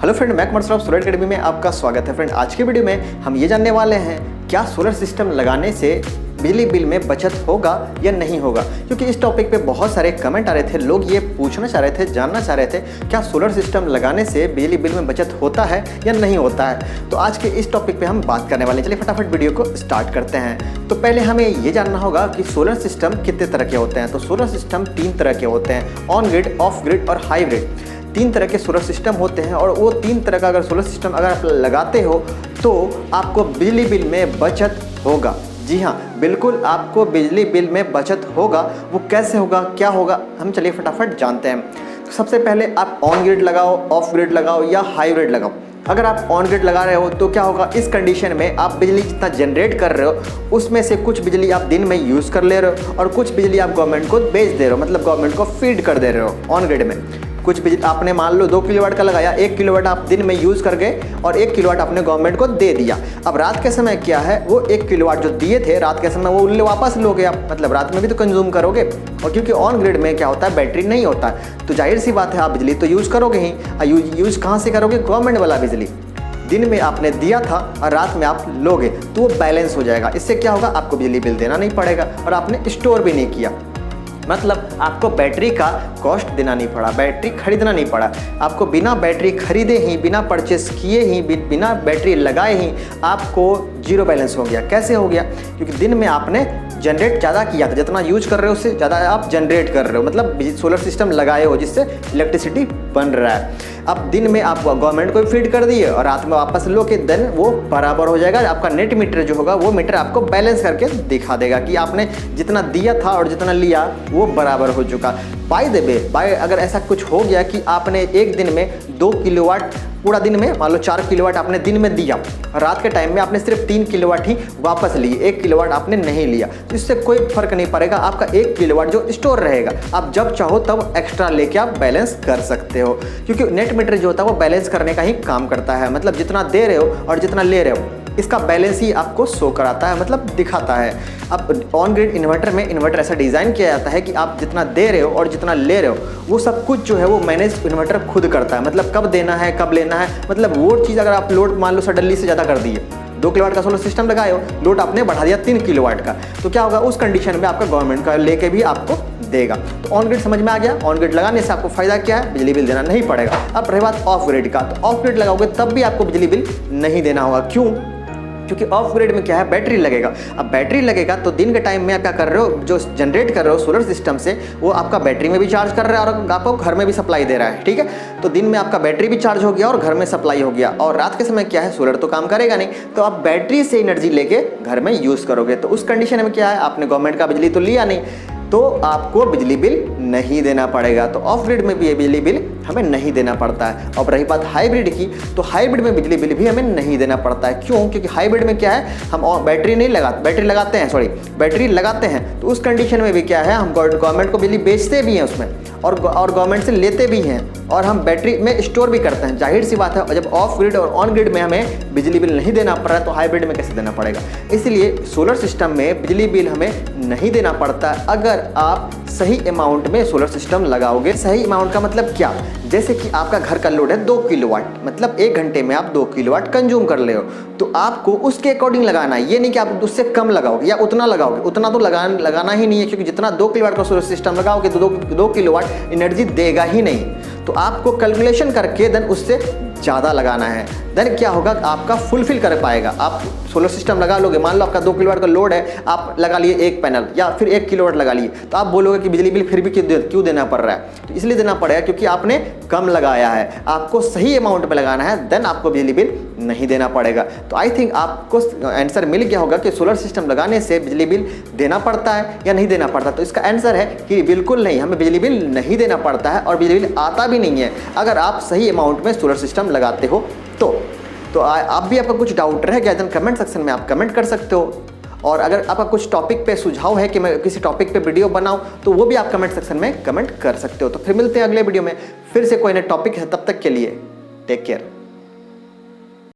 Hello friend, मैं Kumar Saraf solar academy में आपका स्वागत है। फ्रेंड, आज के वीडियो में हम ये जानने वाले हैं क्या सोलर सिस्टम लगाने से बिजली बिल में बचत होगा या नहीं होगा, क्योंकि इस टॉपिक पे बहुत सारे कमेंट आ रहे थे। लोग ये पूछना चाह रहे थे, जानना चाह रहे थे क्या सोलर सिस्टम लगाने से बिजली बिल में बचत होता है या नहीं होता है। तो आज के इस टॉपिक पे हम बात करने वाले हैं। चलिए फटाफट वीडियो को स्टार्ट करते हैं। तो पहले हमें ये जानना होगा कि सोलर सिस्टम कितने तरह के होते हैं। तो सोलर सिस्टम 3 तरह के होते हैं, ऑन ग्रिड, ऑफ ग्रिड और हाइब्रिड। 3 तरह के सोलर सिस्टम होते हैं और वो 3 तरह का अगर सोलर सिस्टम अगर आप लगाते हो तो आपको बिजली बिल में बचत होगा। जी हाँ, बिल्कुल आपको बिजली बिल में बचत होगा। वो कैसे होगा, क्या होगा, हम चलिए फटाफट जानते हैं। तो सबसे पहले आप ऑन ग्रिड लगाओ, ऑफ ग्रिड लगाओ या हाइब्रिड लगाओ। अगर आप ऑन ग्रिड लगा रहे हो तो क्या होगा, इस कंडीशन में आप बिजली जितना जनरेट कर रहे हो उसमें से कुछ बिजली आप दिन में यूज़ कर ले रहे हो और कुछ बिजली आप गवर्नमेंट को बेच दे रहे हो, मतलब गवर्नमेंट को फीड कर दे रहे हो। ऑन ग्रिड में कुछ बिजली आपने मान लो 2 किलोवाट का लगाया, 1 किलोवाट आप दिन में यूज़ कर गए और 1 किलोवाट आपने गवर्नमेंट को दे दिया। अब रात के समय क्या है, वो 1 किलोवाट जो दिए थे रात के समय वो वापस लोगे आप, मतलब रात में भी तो कंज्यूम करोगे। और क्योंकि ऑन ग्रिड में क्या होता है, बैटरी नहीं होता है, तो जाहिर सी बात है आप बिजली तो यूज़ करोगे ही। यूज़ कहाँ से करोगे, गवर्नमेंट वाला बिजली दिन में आपने दिया था और रात में आप लोगे तो वो बैलेंस हो जाएगा। इससे क्या होगा, आपको बिजली बिल देना नहीं पड़ेगा और आपने स्टोर भी नहीं किया, मतलब आपको बैटरी का कॉस्ट देना नहीं पड़ा, बैटरी खरीदना नहीं पड़ा। आपको बिना बैटरी खरीदे ही, बिना परचेस किए ही, बिना बैटरी लगाए ही आपको जीरो बैलेंस हो गया। कैसे हो गया, क्योंकि दिन में आपने जनरेट ज़्यादा किया था, जितना यूज कर रहे हो उससे ज़्यादा आप जनरेट कर रहे हो, मतलब सोलर सिस्टम लगाए हो जिससे इलेक्ट्रिसिटी बन रहा है। अब दिन में आप गवर्नमेंट को फीड कर दिए और रात में वापस लो के देन वो बराबर हो जाएगा। आपका नेट मीटर जो होगा वो मीटर आपको बैलेंस करके दिखा देगा कि आपने जितना दिया था और जितना लिया वो बराबर हो चुका। बाय द वे, अगर ऐसा कुछ हो गया कि आपने एक दिन में 2 किलोवाट पूरा दिन में मान लो 4 किलोवाट आपने दिन में दिया, रात के टाइम में आपने सिर्फ 3 किलोवाट ही वापस लिए, 1 किलोवाट आपने नहीं लिया, तो इससे कोई फर्क नहीं पड़ेगा। आपका 1 किलोवाट जो स्टोर रहेगा, आप जब चाहो तब एक्स्ट्रा लेके आप बैलेंस कर सकते हो, क्योंकि नेट मीटर जो होता है वो बैलेंस करने का ही काम करता है। मतलब जितना दे रहे हो और जितना ले रहे हो इसका बैलेंस ही आपको शो कराता है, मतलब दिखाता है। अब ऑन ग्रिड इन्वर्टर में इन्वर्टर ऐसा डिज़ाइन किया जाता है कि आप जितना दे रहे हो और जितना ले रहे हो वो सब कुछ जो है वो मैनेज इन्वर्टर खुद करता है, मतलब कब देना है कब लेना है। मतलब वो चीज़ अगर आप लोड मान लो सडनली से ज़्यादा कर दिए, 2 किलोवाट का सोलर सिस्टम लगाए हो, लोड आपने बढ़ा दिया 3 किलोवाट का, तो क्या होगा, उस कंडीशन में आपका गवर्नमेंट का लेके भी आपको देगा। तो ऑन ग्रिड समझ में आ गया। ऑन ग्रिड लगाने से आपको फायदा क्या है, बिजली बिल देना नहीं पड़ेगा। अब रही बात ऑफ ग्रिड का, तो ऑफ ग्रिड लगाओगे तब भी आपको बिजली बिल नहीं देना होगा। क्यों, क्योंकि ऑफ ग्रिड में क्या है, बैटरी लगेगा। अब बैटरी लगेगा तो दिन के टाइम में आप क्या कर रहे हो, जो जनरेट कर रहे हो सोलर सिस्टम से वो आपका बैटरी में भी चार्ज कर रहा है और आपको घर में भी सप्लाई दे रहा है। ठीक है, तो दिन में आपका बैटरी भी चार्ज हो गया और घर में सप्लाई हो गया, और रात के समय क्या है, सोलर तो काम करेगा नहीं, तो आप बैटरी से एनर्जी लेके घर में यूज़ करोगे। तो उस कंडीशन में क्या है, आपने गवर्नमेंट का बिजली तो लिया नहीं, तो आपको बिजली बिल नहीं देना पड़ेगा। तो ऑफ ग्रिड में भी ये बिजली बिल हमें नहीं देना पड़ता है। अब रही बात हाइब्रिड की, तो हाइब्रिड में बिजली बिल भी हमें नहीं देना पड़ता है। क्यों, क्योंकि हाइब्रिड में क्या है, हम बैटरी लगाते हैं, तो उस कंडीशन में भी क्या है, हम गवर्नमेंट को बिजली बेचते भी हैं उसमें और गवर्नमेंट से लेते भी हैं और हम बैटरी में स्टोर भी करते हैं। जाहिर सी बात है, जब ऑफ ग्रिड और ऑन ग्रिड में हमें बिजली बिल नहीं देना पड़ रहा है तो हाइब्रिड में कैसे देना पड़ेगा। इसलिए सोलर सिस्टम में बिजली बिल हमें नहीं देना पड़ता अगर आप सही अमाउंट में सोलर सिस्टम लगाओगे। सही अमाउंट का मतलब क्या, जैसे कि आपका घर का लोड है 2 किलोवाट, मतलब 1 घंटे में आप 2 किलोवाट कंज्यूम कर ले हो, तो आपको उसके अकॉर्डिंग लगाना है। ये नहीं कि आप उससे कम लगाओगे या उतना लगाओगे, उतना तो लगाना ही नहीं है, क्योंकि जितना 2 किलोवाट का सोलर सिस्टम लगाओगे तो 2 किलोवाट एनर्जी देगा ही नहीं। तो आपको कैलकुलेशन करके देन उससे ज़्यादा लगाना है, देन क्या होगा, आपका फुलफिल कर पाएगा। आप सोलर सिस्टम लगा लोगे, मान लो आपका 2 किलोवाट का लोड है, आप लगा लिए 1 पैनल या फिर 1 किलोवाट लगा लिए, तो आप बोलोगे कि बिजली बिल फिर भी क्यों देना पड़ रहा है। तो इसलिए देना पड़ेगा क्योंकि आपने कम लगाया है। आपको सही अमाउंट में लगाना है, देन आपको बिजली बिल नहीं देना पड़ेगा। तो आई थिंक आपको आंसर मिल गया होगा कि सोलर सिस्टम लगाने से बिजली बिल देना पड़ता है या नहीं देना पड़ता। तो इसका आंसर है कि बिल्कुल नहीं, हमें बिजली बिल नहीं देना पड़ता है और बिजली बिल आता भी नहीं है अगर आप सही अमाउंट में सोलर सिस्टम लगाते हो। तो आप भी, आपका कुछ डाउट रह गया तो कमेंट सेक्शन में आप कमेंट कर सकते हो, और अगर आपका कुछ टॉपिक पे सुझाव है कि मैं किसी टॉपिक पे वीडियो बनाऊं तो वो भी आप कमेंट सेक्शन में कमेंट कर सकते हो। तो फिर मिलते हैं अगले वीडियो में, फिर से कोई नया टॉपिक है, तब तक के लिए टेक केयर।